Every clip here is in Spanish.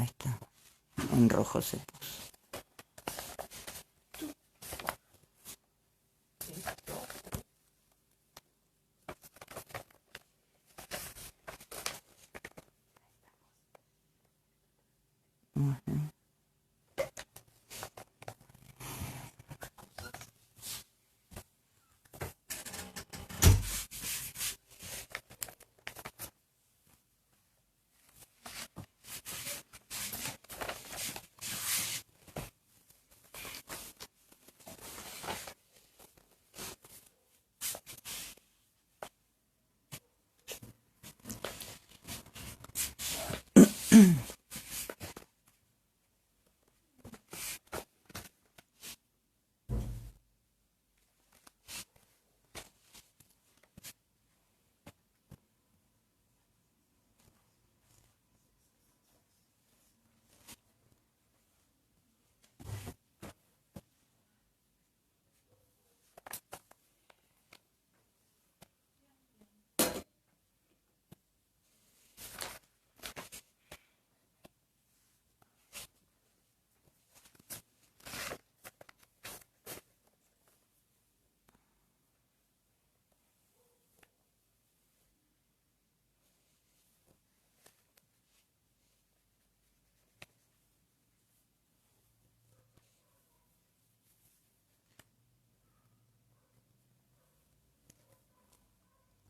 Ahí está. En rojo se puso. Uh-huh.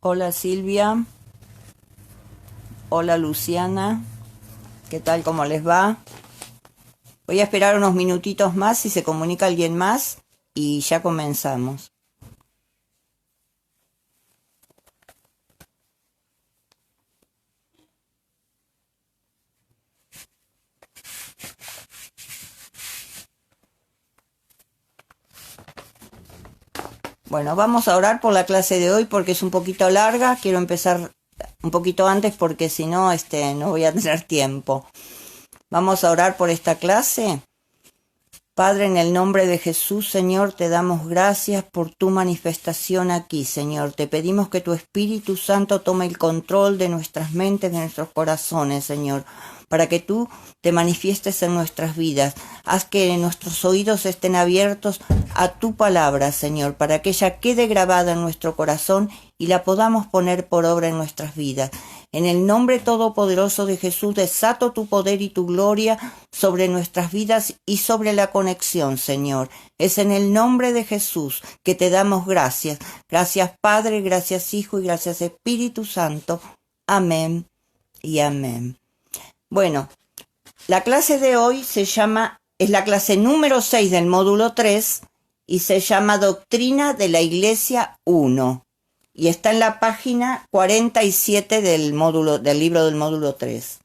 Hola Silvia, hola Luciana, ¿qué tal? ¿Cómo les va? Voy a esperar unos minutitos más si se comunica alguien más y ya comenzamos. Bueno, vamos a orar por la clase de hoy porque es un poquito larga. Quiero empezar un poquito antes porque si no, no voy a tener tiempo. Vamos a orar por esta clase. Padre, en el nombre de Jesús, Señor, te damos gracias por tu manifestación aquí, Señor. Te pedimos que tu Espíritu Santo tome el control de nuestras mentes, de nuestros corazones, Señor, para que tú te manifiestes en nuestras vidas. Haz que nuestros oídos estén abiertos a tu palabra, Señor, para que ella quede grabada en nuestro corazón y la podamos poner por obra en nuestras vidas. En el nombre todopoderoso de Jesús, desato tu poder y tu gloria sobre nuestras vidas y sobre la conexión, Señor. Es en el nombre de Jesús que te damos gracias. Gracias, Padre, gracias, Hijo y gracias, Espíritu Santo. Amén y amén. Bueno, la clase de hoy es la clase número 6 del módulo 3 y se llama Doctrina de la Iglesia 1. Y está en la página 47 del libro del módulo 3.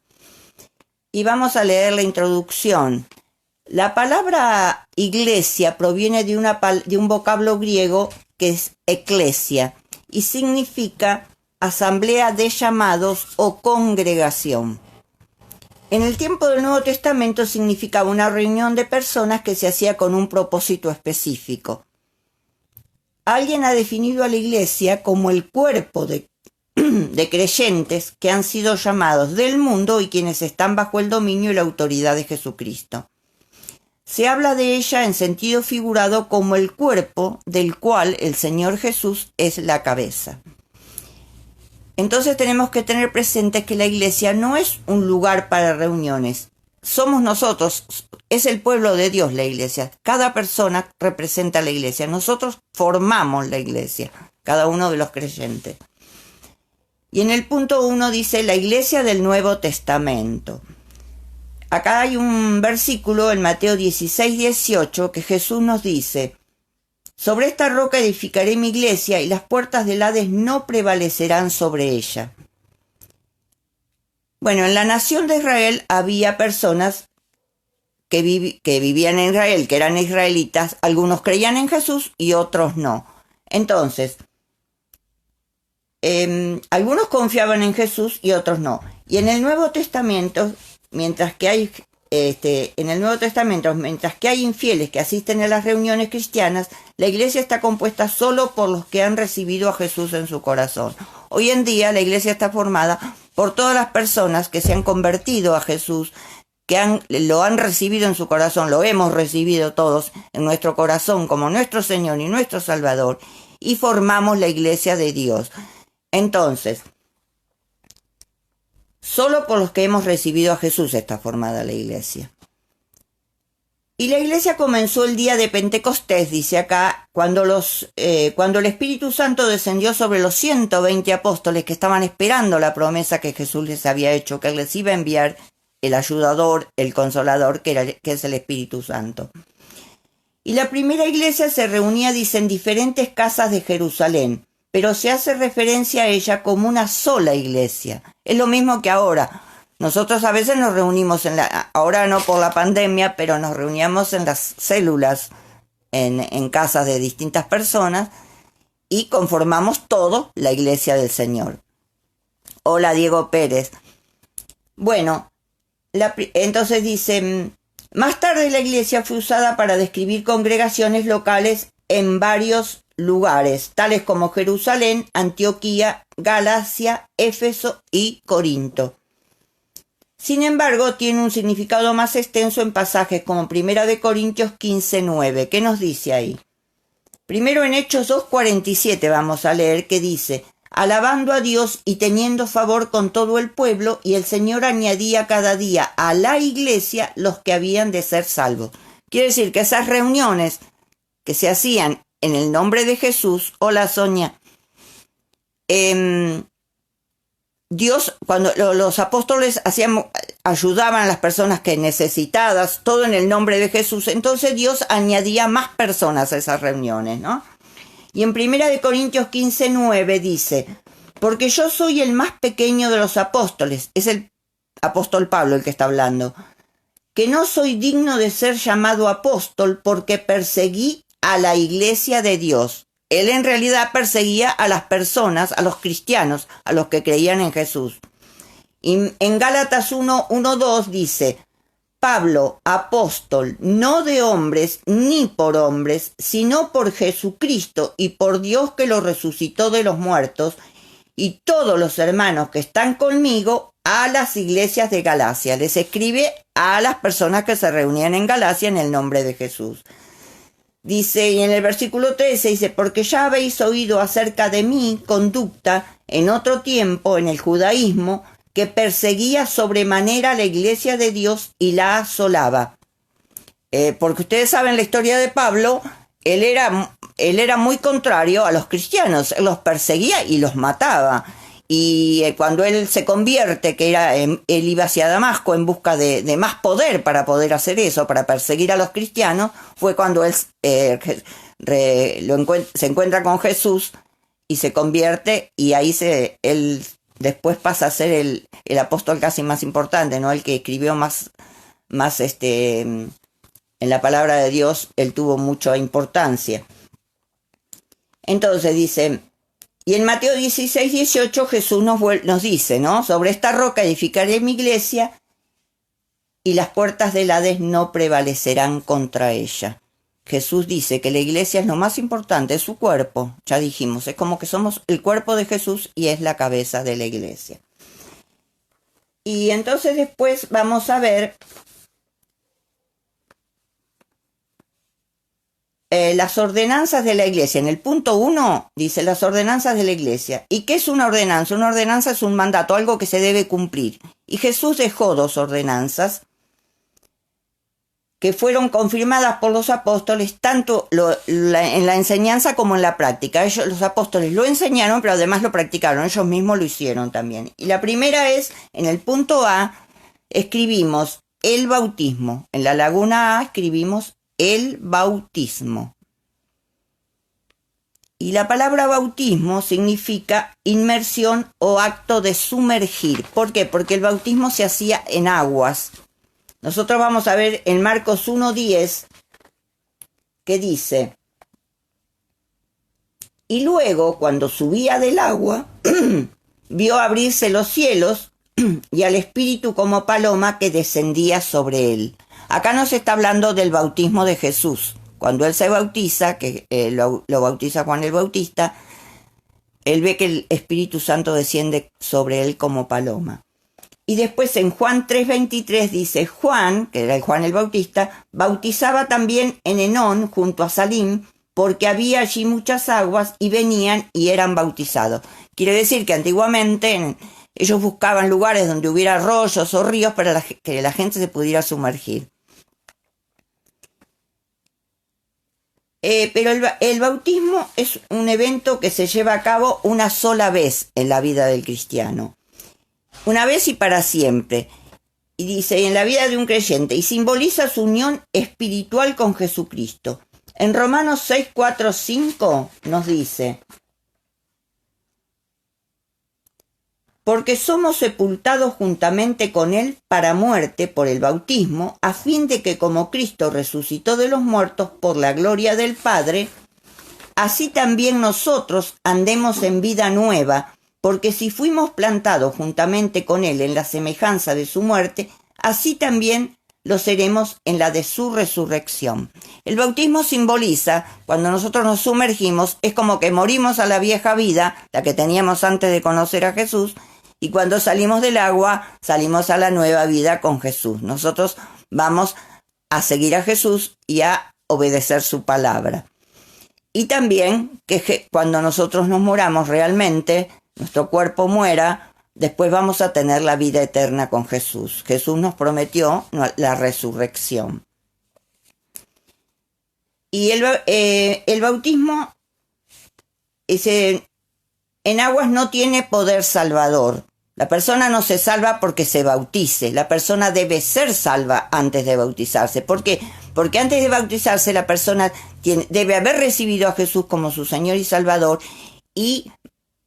Y vamos a leer la introducción. La palabra iglesia proviene de un vocablo griego que es eclesia y significa asamblea de llamados o congregación. En el tiempo del Nuevo Testamento significaba una reunión de personas que se hacía con un propósito específico. Alguien ha definido a la iglesia como el cuerpo de creyentes que han sido llamados del mundo y quienes están bajo el dominio y la autoridad de Jesucristo. Se habla de ella en sentido figurado como el cuerpo del cual el Señor Jesús es la cabeza. Entonces tenemos que tener presente que la iglesia no es un lugar para reuniones. Somos nosotros, es el pueblo de Dios la iglesia. Cada persona representa a la iglesia. Nosotros formamos la iglesia, cada uno de los creyentes. Y en el punto 1 dice la iglesia del Nuevo Testamento. Acá hay un versículo en Mateo 16:18 que Jesús nos dice: sobre esta roca edificaré mi iglesia y las puertas del Hades no prevalecerán sobre ella. Bueno, en la nación de Israel había personas que vivían en Israel, que eran israelitas. Algunos creían en Jesús y otros no. Entonces, algunos confiaban en Jesús y otros no. Y en el Nuevo Testamento, mientras que hay infieles que asisten a las reuniones cristianas, la iglesia está compuesta solo por los que han recibido a Jesús en su corazón. Hoy en día la iglesia está formada por todas las personas que se han convertido a Jesús, que lo han recibido en su corazón, lo hemos recibido todos en nuestro corazón como nuestro Señor y nuestro Salvador, y formamos la iglesia de Dios. Entonces, solo por los que hemos recibido a Jesús está formada la iglesia. Y la iglesia comenzó el día de Pentecostés, dice acá, cuando el Espíritu Santo descendió sobre los 120 apóstoles que estaban esperando la promesa que Jesús les había hecho, que les iba a enviar el ayudador, el consolador, que es el Espíritu Santo. Y la primera iglesia se reunía, dice, en diferentes casas de Jerusalén, pero se hace referencia a ella como una sola iglesia. Es lo mismo que ahora. Nosotros a veces nos reunimos ahora no por la pandemia, pero nos reuníamos en las células, en casas de distintas personas, y conformamos todo la iglesia del Señor. Hola, Diego Pérez. Bueno, entonces dice, más tarde la iglesia fue usada para describir congregaciones locales en varios lugares, tales como Jerusalén, Antioquía, Galacia, Éfeso y Corinto. Sin embargo, tiene un significado más extenso en pasajes como 1 Corintios 15:9. ¿Qué nos dice ahí? Primero en Hechos 2:47 vamos a leer que dice, alabando a Dios y teniendo favor con todo el pueblo, y el Señor añadía cada día a la iglesia los que habían de ser salvos. Quiere decir que esas reuniones que se hacían en el nombre de Jesús, hola Sonia, Dios, cuando los apóstoles ayudaban a las personas que necesitadas, todo en el nombre de Jesús, entonces Dios añadía más personas a esas reuniones, ¿no? Y en 1 Corintios 15:9 dice, porque yo soy el más pequeño de los apóstoles, es el apóstol Pablo el que está hablando, que no soy digno de ser llamado apóstol porque perseguí a la iglesia de Dios. Él en realidad perseguía a las personas, a los cristianos, a los que creían en Jesús. Y en Gálatas 1:2 dice, Pablo, apóstol, no de hombres ni por hombres, sino por Jesucristo y por Dios que lo resucitó de los muertos, y todos los hermanos que están conmigo a las iglesias de Galacia. Les escribe a las personas que se reunían en Galacia en el nombre de Jesús. Dice, y en el versículo 13 dice, porque ya habéis oído acerca de mi conducta en otro tiempo en el judaísmo, que perseguía sobremanera la iglesia de Dios y la asolaba. Porque ustedes saben la historia de Pablo, él era muy contrario a los cristianos, él los perseguía y los mataba. Y cuando él se convierte, él iba hacia Damasco en busca de más poder para poder hacer eso, para perseguir a los cristianos, fue cuando él se encuentra con Jesús y se convierte, y ahí él después pasa a ser el apóstol casi más importante, ¿no? El que escribió más en la palabra de Dios, él tuvo mucha importancia. Entonces dice, y en Mateo 16:18 Jesús nos dice, ¿no? Sobre esta roca edificaré mi iglesia y las puertas del Hades no prevalecerán contra ella. Jesús dice que la iglesia es lo más importante, es su cuerpo, ya dijimos, es como que somos el cuerpo de Jesús y es la cabeza de la iglesia. Y entonces después vamos a ver las ordenanzas de la iglesia. En el punto 1 dice las ordenanzas de la iglesia. ¿Y qué es una ordenanza? Una ordenanza es un mandato, algo que se debe cumplir. Y Jesús dejó 2 ordenanzas que fueron confirmadas por los apóstoles tanto en la enseñanza como en la práctica. Los apóstoles lo enseñaron, pero además lo practicaron, ellos mismos lo hicieron también. Y la primera es, en el punto A, escribimos el bautismo. En la laguna A escribimos el bautismo. Y la palabra bautismo significa inmersión o acto de sumergir. ¿Por qué? Porque el bautismo se hacía en aguas. Nosotros vamos a ver en Marcos 1:10 que dice, y luego cuando subía del agua, vio abrirse los cielos y al Espíritu como paloma que descendía sobre él. Acá nos está hablando del bautismo de Jesús. Cuando él se bautiza, que lo bautiza Juan el Bautista, él ve que el Espíritu Santo desciende sobre él como paloma. Y después en Juan 3:23 dice, Juan, que era el Juan el Bautista, bautizaba también en Enón junto a Salim, porque había allí muchas aguas y venían y eran bautizados. Quiere decir que antiguamente ellos buscaban lugares donde hubiera arroyos o ríos para que la gente se pudiera sumergir. Pero el bautismo es un evento que se lleva a cabo una sola vez en la vida del cristiano. Una vez y para siempre. Y dice, en la vida de un creyente, y simboliza su unión espiritual con Jesucristo. En Romanos 6, 4, 5 nos dice, porque somos sepultados juntamente con Él para muerte por el bautismo, a fin de que como Cristo resucitó de los muertos por la gloria del Padre, así también nosotros andemos en vida nueva, porque si fuimos plantados juntamente con Él en la semejanza de su muerte, así también lo seremos en la de su resurrección. El bautismo simboliza, cuando nosotros nos sumergimos, es como que morimos a la vieja vida, la que teníamos antes de conocer a Jesús, y cuando salimos del agua, salimos a la nueva vida con Jesús. Nosotros vamos a seguir a Jesús y a obedecer su palabra. Y también que cuando nosotros nos muramos realmente, nuestro cuerpo muera, después vamos a tener la vida eterna con Jesús. Jesús nos prometió la resurrección. Y el bautismo en aguas no tiene poder salvador. La persona no se salva porque se bautice. La persona debe ser salva antes de bautizarse. ¿Por qué? Porque antes de bautizarse la persona debe haber recibido a Jesús como su Señor y Salvador y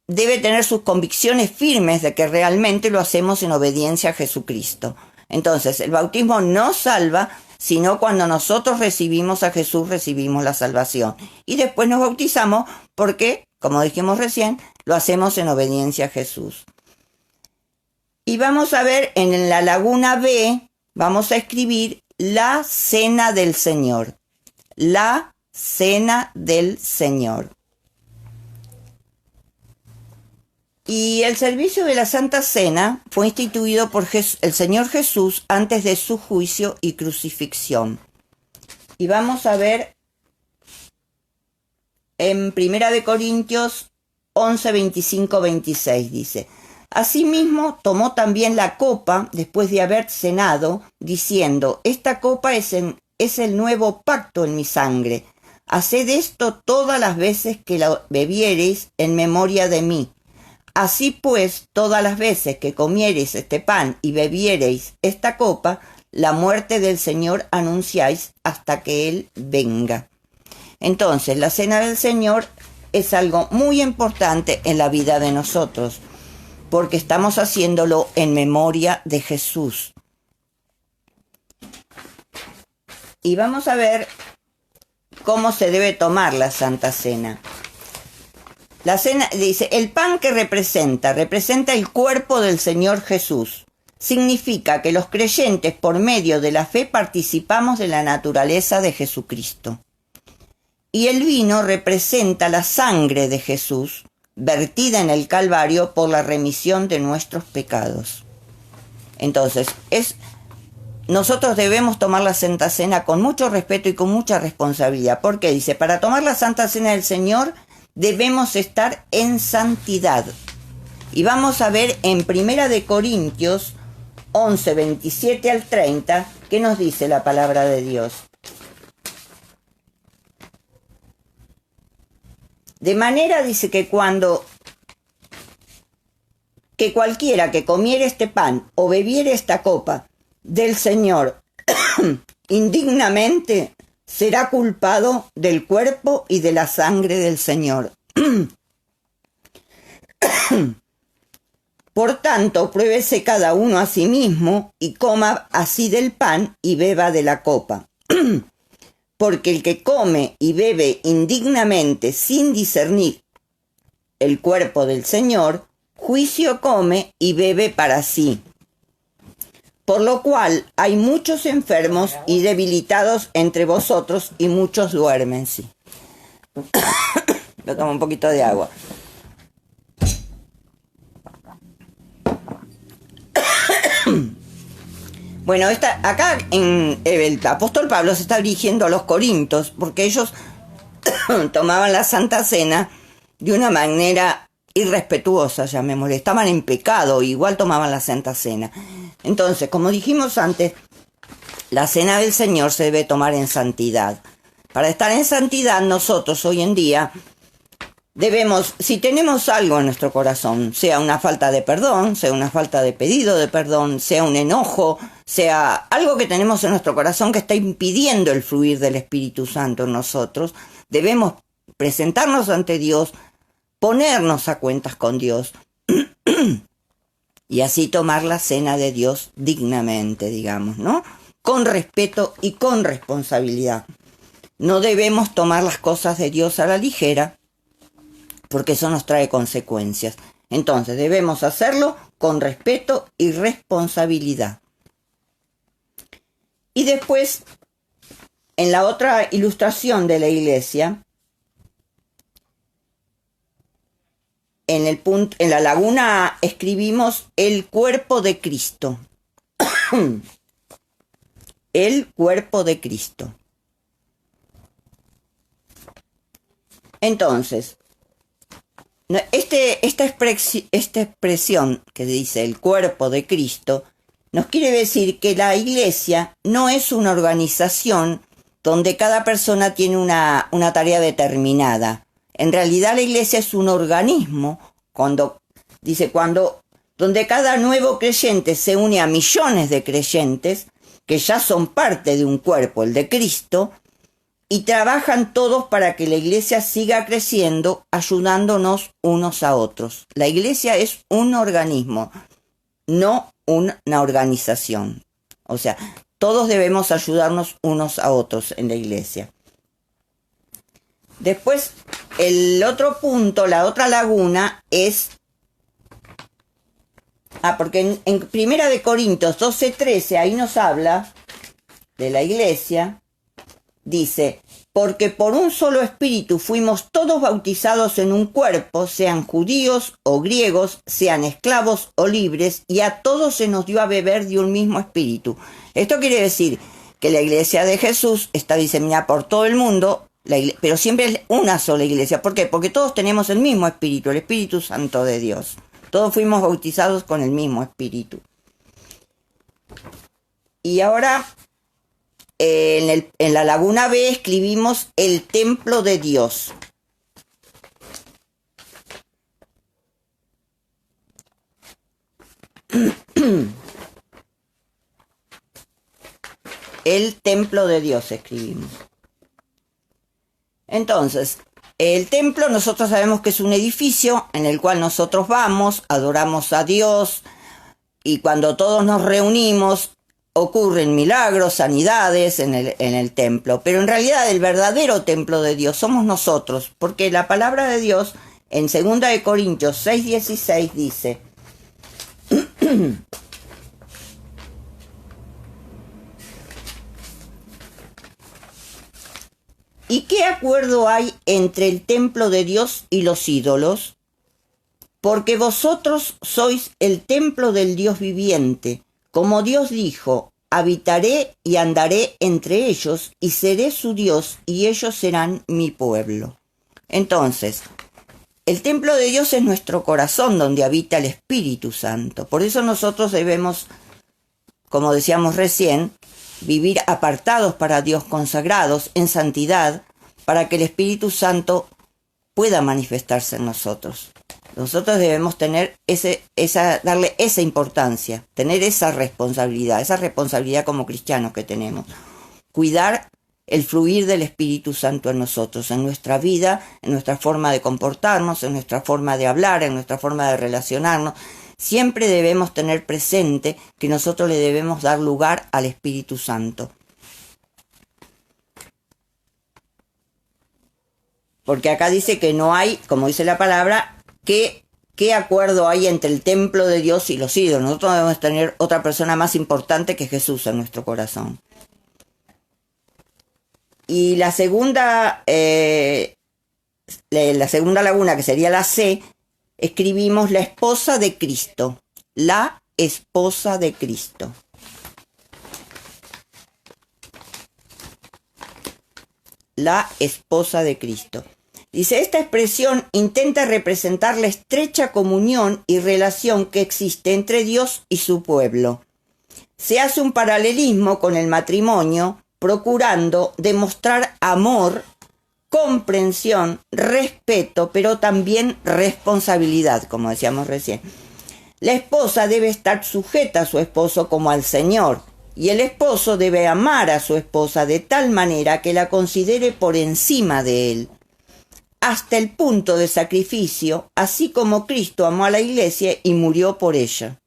debe tener sus convicciones firmes de que realmente lo hacemos en obediencia a Jesucristo. Entonces, el bautismo no salva, sino cuando nosotros recibimos a Jesús, recibimos la salvación. Y después nos bautizamos porque, como dijimos recién, lo hacemos en obediencia a Jesús. Y vamos a ver en la laguna B, vamos a escribir la cena del Señor. La cena del Señor. Y el servicio de la Santa Cena fue instituido por el Señor Jesús antes de su juicio y crucifixión. Y vamos a ver en 1 Corintios 11, 25, 26 dice, asimismo tomó también la copa después de haber cenado, diciendo, esta copa es el nuevo pacto en mi sangre. Haced esto todas las veces que la bebiereis en memoria de mí. Así pues, todas las veces que comiereis este pan y bebiereis esta copa, la muerte del Señor anunciáis hasta que Él venga. Entonces, la cena del Señor es algo muy importante en la vida de nosotros, porque estamos haciéndolo en memoria de Jesús. Y vamos a ver cómo se debe tomar la Santa Cena. La cena dice, el pan que representa el cuerpo del Señor Jesús. Significa que los creyentes por medio de la fe participamos de la naturaleza de Jesucristo. Y el vino representa la sangre de Jesús, vertida en el Calvario por la remisión de nuestros pecados. Entonces, nosotros debemos tomar la Santa Cena con mucho respeto y con mucha responsabilidad. ¿Por qué? Dice, para tomar la Santa Cena del Señor debemos estar en santidad. Y vamos a ver en 1 Corintios 11, 27 al 30, ¿qué nos dice la palabra de Dios? De manera, dice, que cualquiera que comiere este pan o bebiere esta copa del Señor indignamente, será culpado del cuerpo y de la sangre del Señor. Por tanto, pruébese cada uno a sí mismo y coma así del pan y beba de la copa. Porque el que come y bebe indignamente sin discernir el cuerpo del Señor, juicio come y bebe para sí. Por lo cual hay muchos enfermos y debilitados entre vosotros y muchos duermen. Sí. Yo tomo un poquito de agua. Bueno, acá el apóstol Pablo se está dirigiendo a los corintios, porque ellos tomaban la Santa Cena de una manera irrespetuosa, llamémosle. Estaban en pecado, igual tomaban la Santa Cena. Entonces, como dijimos antes, la Cena del Señor se debe tomar en santidad. Para estar en santidad, nosotros hoy en día debemos, si tenemos algo en nuestro corazón, sea una falta de perdón, sea una falta de pedido de perdón, sea un enojo, sea algo que tenemos en nuestro corazón que está impidiendo el fluir del Espíritu Santo en nosotros, debemos presentarnos ante Dios, ponernos a cuentas con Dios y así tomar la cena de Dios dignamente, digamos, ¿no? Con respeto y con responsabilidad. No debemos tomar las cosas de Dios a la ligera, porque eso nos trae consecuencias. Entonces debemos hacerlo con respeto y responsabilidad. Y después, en la otra ilustración de la iglesia, en la laguna A escribimos el cuerpo de Cristo. El cuerpo de Cristo. Entonces, esta expresión que dice el cuerpo de Cristo nos quiere decir que la iglesia no es una organización donde cada persona tiene una tarea determinada. En realidad la iglesia es un organismo donde cada nuevo creyente se une a millones de creyentes que ya son parte de un cuerpo, el de Cristo, y trabajan todos para que la iglesia siga creciendo, ayudándonos unos a otros. La iglesia es un organismo, no una organización. O sea, todos debemos ayudarnos unos a otros en la iglesia. Después, el otro punto, la otra laguna es... porque en Primera de Corintios 12:13, ahí nos habla de la iglesia. Dice, porque por un solo espíritu fuimos todos bautizados en un cuerpo, sean judíos o griegos, sean esclavos o libres, y a todos se nos dio a beber de un mismo espíritu. Esto quiere decir que la iglesia de Jesús está diseminada por todo el mundo, pero siempre es una sola iglesia. ¿Por qué? Porque todos tenemos el mismo espíritu, el Espíritu Santo de Dios. Todos fuimos bautizados con el mismo espíritu. Y ahora... En la laguna B escribimos el templo de Dios. El templo de Dios escribimos. Entonces, el templo nosotros sabemos que es un edificio en el cual nosotros vamos, adoramos a Dios, y cuando todos nos reunimos ocurren milagros, sanidades en el templo, pero en realidad el verdadero templo de Dios somos nosotros, porque la palabra de Dios en 2 de Corintios 6:16 dice, ¿y qué acuerdo hay entre el templo de Dios y los ídolos? Porque vosotros sois el templo del Dios viviente. Como Dios dijo, habitaré y andaré entre ellos y seré su Dios y ellos serán mi pueblo. Entonces, el templo de Dios es nuestro corazón donde habita el Espíritu Santo. Por eso nosotros debemos, como decíamos recién, vivir apartados para Dios, consagrados en santidad, para que el Espíritu Santo pueda manifestarse en nosotros. Nosotros debemos tener darle esa importancia, tener esa responsabilidad como cristianos que tenemos. Cuidar el fluir del Espíritu Santo en nosotros, en nuestra vida, en nuestra forma de comportarnos, en nuestra forma de hablar, en nuestra forma de relacionarnos. Siempre debemos tener presente que nosotros le debemos dar lugar al Espíritu Santo. Porque acá dice que no hay, como dice la palabra, ¿Qué acuerdo hay entre el templo de Dios y los ídolos? Nosotros debemos tener otra persona más importante que Jesús en nuestro corazón. Y la segunda laguna, que sería la C, escribimos la esposa de Cristo. La esposa de Cristo. la esposa de Cristo. Dice, esta expresión intenta representar la estrecha comunión y relación que existe entre Dios y su pueblo. Se hace un paralelismo con el matrimonio, procurando demostrar amor, comprensión, respeto, pero también responsabilidad, como decíamos recién. La esposa debe estar sujeta a su esposo como al Señor, y el esposo debe amar a su esposa de tal manera que la considere por encima de él, hasta el punto de sacrificio, así como Cristo amó a la iglesia y murió por ella.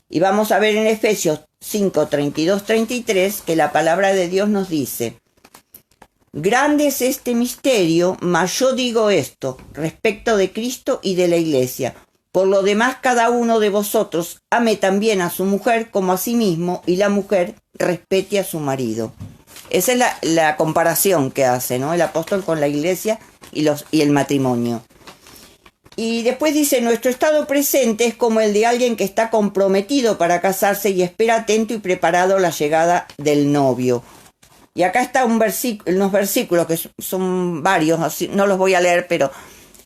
Y vamos a ver en Efesios 5, 32, 33, que la palabra de Dios nos dice, grande es este misterio, mas yo digo esto, respecto de Cristo y de la iglesia. Por lo demás, cada uno de vosotros ame también a su mujer como a sí mismo, y la mujer respete a su marido. Esa es la comparación que hace, ¿no?, el apóstol con la iglesia y el matrimonio. Y después dice, nuestro estado presente es como el de alguien que está comprometido para casarse y espera atento y preparado la llegada del novio. Y acá está unos versículos que son varios, así, no los voy a leer, pero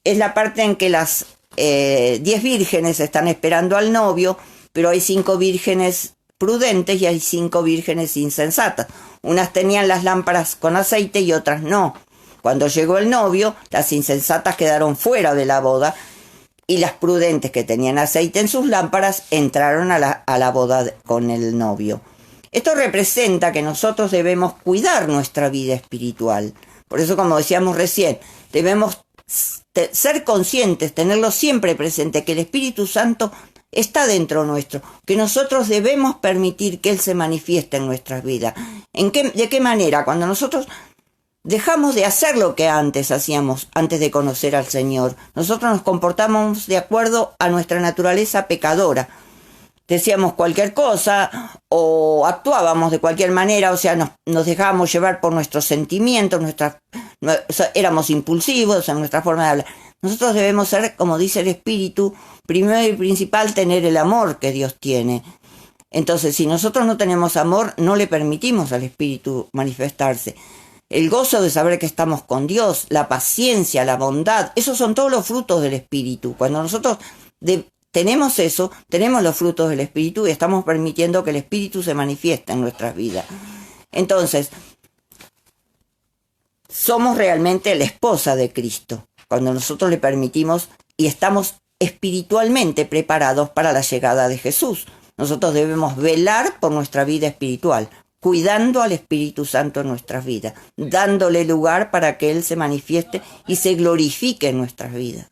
es la parte en que las 10 vírgenes están esperando al novio, pero hay 5 vírgenes prudentes y hay 5 vírgenes insensatas. Unas tenían las lámparas con aceite y otras no. Cuando llegó el novio, las insensatas quedaron fuera de la boda y las prudentes que tenían aceite en sus lámparas entraron a la boda con el novio. Esto representa que nosotros debemos cuidar nuestra vida espiritual. Por eso, como decíamos recién, debemos ser conscientes, tenerlo siempre presente, que el Espíritu Santo está dentro nuestro, que nosotros debemos permitir que Él se manifieste en nuestras vidas. ¿De qué manera? Cuando nosotros dejamos de hacer lo que antes hacíamos, antes de conocer al Señor. Nosotros nos comportamos de acuerdo a nuestra naturaleza pecadora. Decíamos cualquier cosa o actuábamos de cualquier manera, o sea, nos dejábamos llevar por nuestros sentimientos, éramos impulsivos en nuestra forma de hablar. Nosotros debemos ser, como dice el Espíritu, primero y principal, tener el amor que Dios tiene. Entonces, si nosotros no tenemos amor, no le permitimos al Espíritu manifestarse. El gozo de saber que estamos con Dios, la paciencia, la bondad, esos son todos los frutos del Espíritu. Cuando nosotros tenemos eso, tenemos los frutos del Espíritu y estamos permitiendo que el Espíritu se manifieste en nuestras vidas. Entonces, somos realmente la esposa de Cristo, cuando nosotros le permitimos y estamos espiritualmente preparados para la llegada de Jesús. Nosotros debemos velar por nuestra vida espiritual, cuidando al Espíritu Santo en nuestras vidas, dándole lugar para que Él se manifieste y se glorifique en nuestras vidas.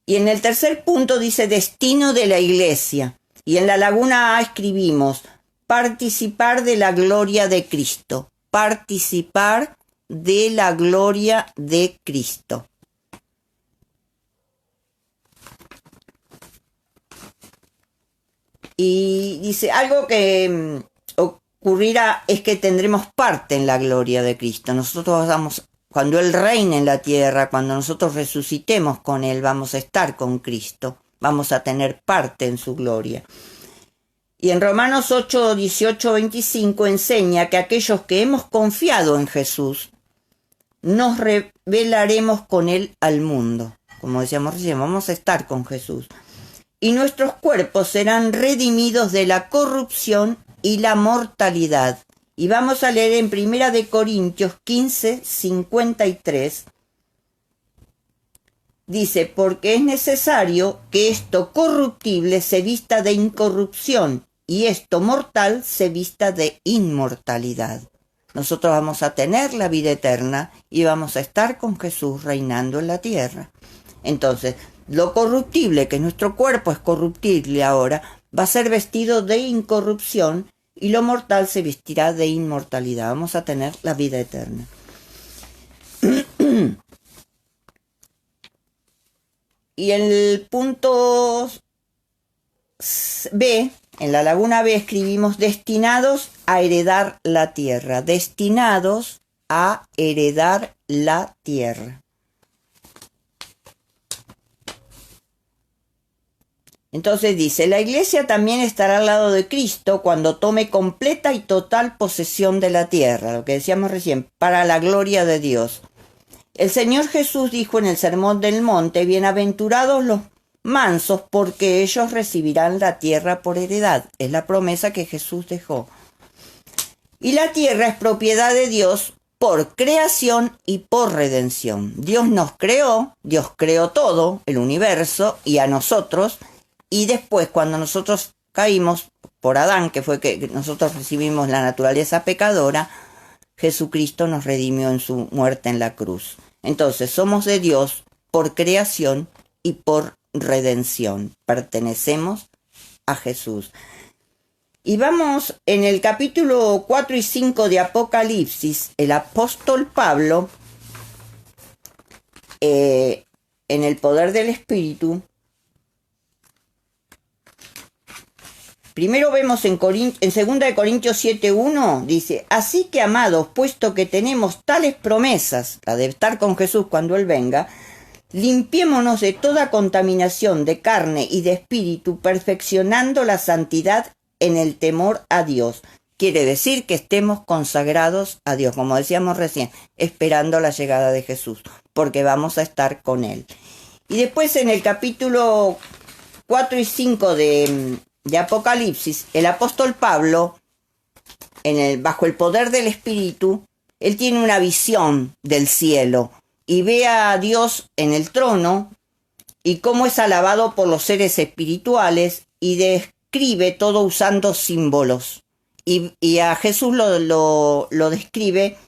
Y en el tercer punto dice destino de la iglesia. Y en la laguna A escribimos participar de la gloria de Cristo. Participar de la gloria de Cristo. Y dice algo que ocurrirá es que tendremos parte en la gloria de Cristo. Nosotros cuando Él reine en la tierra, cuando nosotros resucitemos con Él, vamos a estar con Cristo, vamos a tener parte en su gloria. Y en Romanos 8, 18, 25 enseña que aquellos que hemos confiado en Jesús, nos revelaremos con Él al mundo. Como decíamos recién, vamos a estar con Jesús. Y nuestros cuerpos serán redimidos de la corrupción y la mortalidad. Y vamos a leer en 1 Corintios 15, 53. Dice, porque es necesario que esto corruptible se vista de incorrupción y esto mortal se vista de inmortalidad. Nosotros vamos a tener la vida eterna y vamos a estar con Jesús reinando en la tierra. Entonces, lo corruptible, que nuestro cuerpo es corruptible ahora, va a ser vestido de incorrupción y lo mortal se vestirá de inmortalidad. Vamos a tener la vida eterna. Y en el punto B, en la laguna B, escribimos destinados a heredar la tierra. Destinados a heredar la tierra. Entonces dice, la iglesia también estará al lado de Cristo cuando tome completa y total posesión de la tierra, lo que decíamos recién, para la gloria de Dios. El Señor Jesús dijo en el Sermón del Monte, bienaventurados los mansos, porque ellos recibirán la tierra por heredad. Es la promesa que Jesús dejó. Y la tierra es propiedad de Dios por creación y por redención. Dios nos creó, Dios creó todo, el universo, y a nosotros. Y después, cuando nosotros caímos por Adán, que fue que nosotros recibimos la naturaleza pecadora, Jesucristo nos redimió en su muerte en la cruz. Entonces, somos de Dios por creación y por redención. Pertenecemos a Jesús. Y vamos en el capítulo 4 y 5 de Apocalipsis, el apóstol Pablo, en el poder del Espíritu. Primero vemos en 2 Corintios 7:1, dice, así que amados, puesto que tenemos tales promesas, la de estar con Jesús cuando Él venga, limpiémonos de toda contaminación de carne y de espíritu, perfeccionando la santidad en el temor a Dios. Quiere decir que estemos consagrados a Dios, como decíamos recién, esperando la llegada de Jesús, porque vamos a estar con Él. Y después en el capítulo 4 y 5 de Apocalipsis, el apóstol Pablo, bajo el poder del Espíritu, él tiene una visión del cielo y ve a Dios en el trono y cómo es alabado por los seres espirituales y describe todo usando símbolos. Y a Jesús lo describe,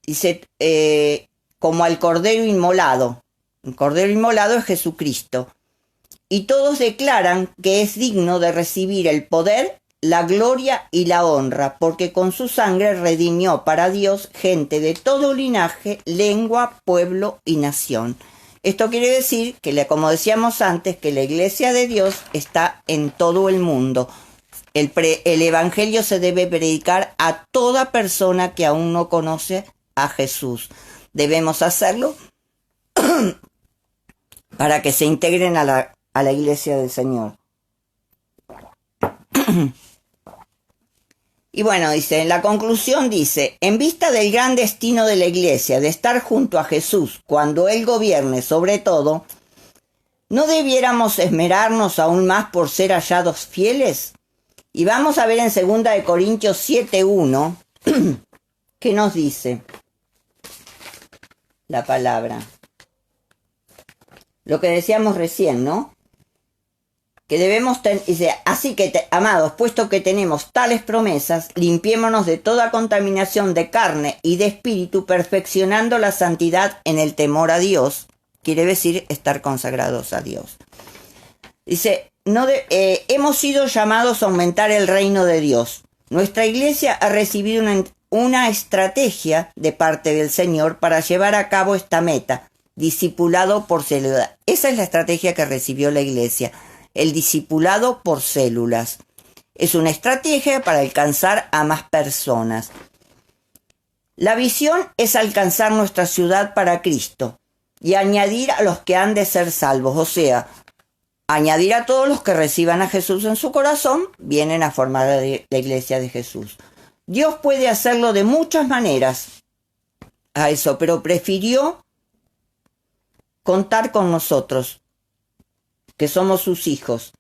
dice, como al Cordero Inmolado. El Cordero Inmolado es Jesucristo. Y todos declaran que es digno de recibir el poder, la gloria y la honra, porque con su sangre redimió para Dios gente de todo linaje, lengua, pueblo y nación. Esto quiere decir que, como decíamos antes, que la iglesia de Dios está en todo el mundo. El evangelio se debe predicar a toda persona que aún no conoce a Jesús. Debemos hacerlo para que se integren a la iglesia del Señor. Y bueno, dice, en la conclusión dice, en vista del gran destino de la iglesia, de estar junto a Jesús cuando Él gobierne sobre todo, ¿no debiéramos esmerarnos aún más por ser hallados fieles? Y vamos a ver en 2 Corintios 7:1, ¿qué nos dice la palabra? Lo que decíamos recién, ¿no? Que debemos, dice, así que, amados, puesto que tenemos tales promesas, limpiémonos de toda contaminación de carne y de espíritu, perfeccionando la santidad en el temor a Dios. Quiere decir estar consagrados a Dios. Dice, hemos sido llamados a aumentar el reino de Dios. Nuestra iglesia ha recibido una estrategia de parte del Señor para llevar a cabo esta meta, discipulado por células. Esa es la estrategia que recibió la iglesia. El discipulado por células. Es una estrategia para alcanzar a más personas. La visión es alcanzar nuestra ciudad para Cristo y añadir a los que han de ser salvos, o sea, añadir a todos los que reciban a Jesús en su corazón, vienen a formar la iglesia de Jesús. Dios puede hacerlo de muchas maneras a eso, pero prefirió contar con nosotros, que somos sus hijos.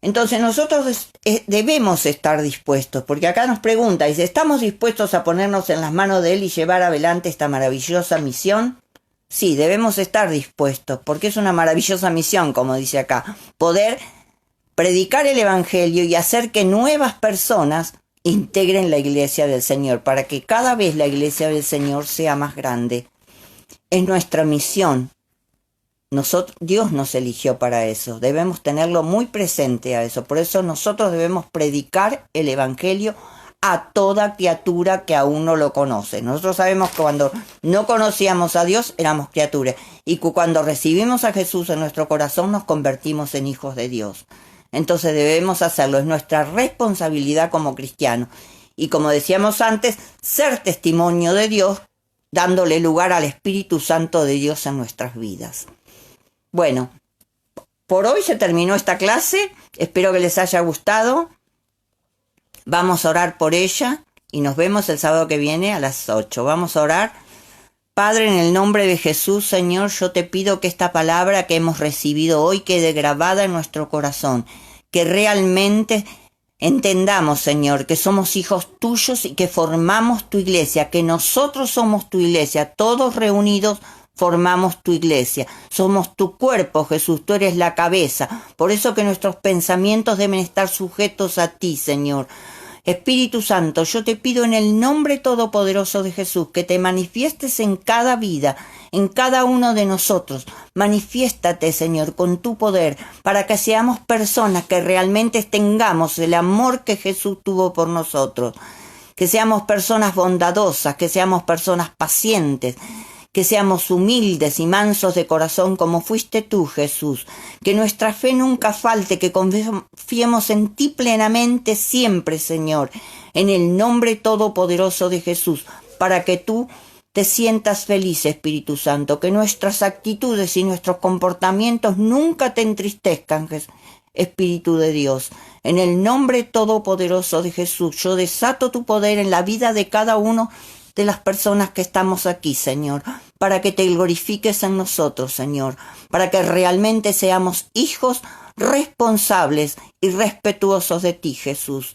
Entonces nosotros debemos estar dispuestos, porque acá nos pregunta, dice, ¿estamos dispuestos a ponernos en las manos de Él y llevar adelante esta maravillosa misión? Sí, debemos estar dispuestos, porque es una maravillosa misión, como dice acá, poder predicar el Evangelio y hacer que nuevas personas integren la iglesia del Señor, para que cada vez la iglesia del Señor sea más grande. Es nuestra misión. Dios nos eligió para eso, debemos tenerlo muy presente a eso, por eso nosotros debemos predicar el Evangelio a toda criatura que aún no lo conoce. Nosotros sabemos que cuando no conocíamos a Dios éramos criaturas y que cuando recibimos a Jesús en nuestro corazón nos convertimos en hijos de Dios. Entonces debemos hacerlo, es nuestra responsabilidad como cristianos y, como decíamos antes, ser testimonio de Dios, dándole lugar al Espíritu Santo de Dios en nuestras vidas. Bueno, por hoy se terminó esta clase. Espero que les haya gustado. Vamos a orar por ella y nos vemos el sábado que viene a las 8. Vamos a orar. Padre, en el nombre de Jesús, Señor, yo te pido que esta palabra que hemos recibido hoy quede grabada en nuestro corazón, que realmente entendamos, Señor, que somos hijos tuyos y que formamos tu iglesia, que nosotros somos tu iglesia, todos reunidos formamos tu iglesia. Somos tu cuerpo, Jesús, tú eres la cabeza. Por eso que nuestros pensamientos deben estar sujetos a ti, Señor. Espíritu Santo, yo te pido en el nombre todopoderoso de Jesús que te manifiestes en cada vida, en cada uno de nosotros. Manifiéstate, Señor, con tu poder, para que seamos personas que realmente tengamos el amor que Jesús tuvo por nosotros. Que seamos personas bondadosas, que seamos personas pacientes, que seamos humildes y mansos de corazón como fuiste tú, Jesús. Que nuestra fe nunca falte, que confiemos en ti plenamente siempre, Señor, en el nombre todopoderoso de Jesús, para que tú te sientas feliz, Espíritu Santo, que nuestras actitudes y nuestros comportamientos nunca te entristezcan, Espíritu de Dios. En el nombre todopoderoso de Jesús, yo desato tu poder en la vida de cada uno de las personas que estamos aquí, Señor, para que te glorifiques en nosotros, Señor, para que realmente seamos hijos responsables y respetuosos de ti, Jesús.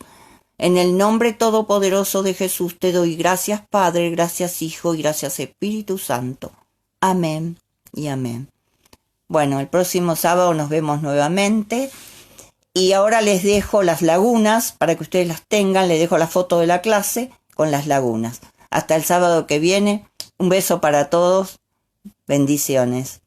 En el nombre todopoderoso de Jesús te doy gracias, Padre, gracias, Hijo, y gracias, Espíritu Santo. Amén y amén. Bueno, el próximo sábado nos vemos nuevamente. Y ahora les dejo las lagunas para que ustedes las tengan. Les dejo la foto de la clase con las lagunas. Hasta el sábado que viene. Un beso para todos. Bendiciones.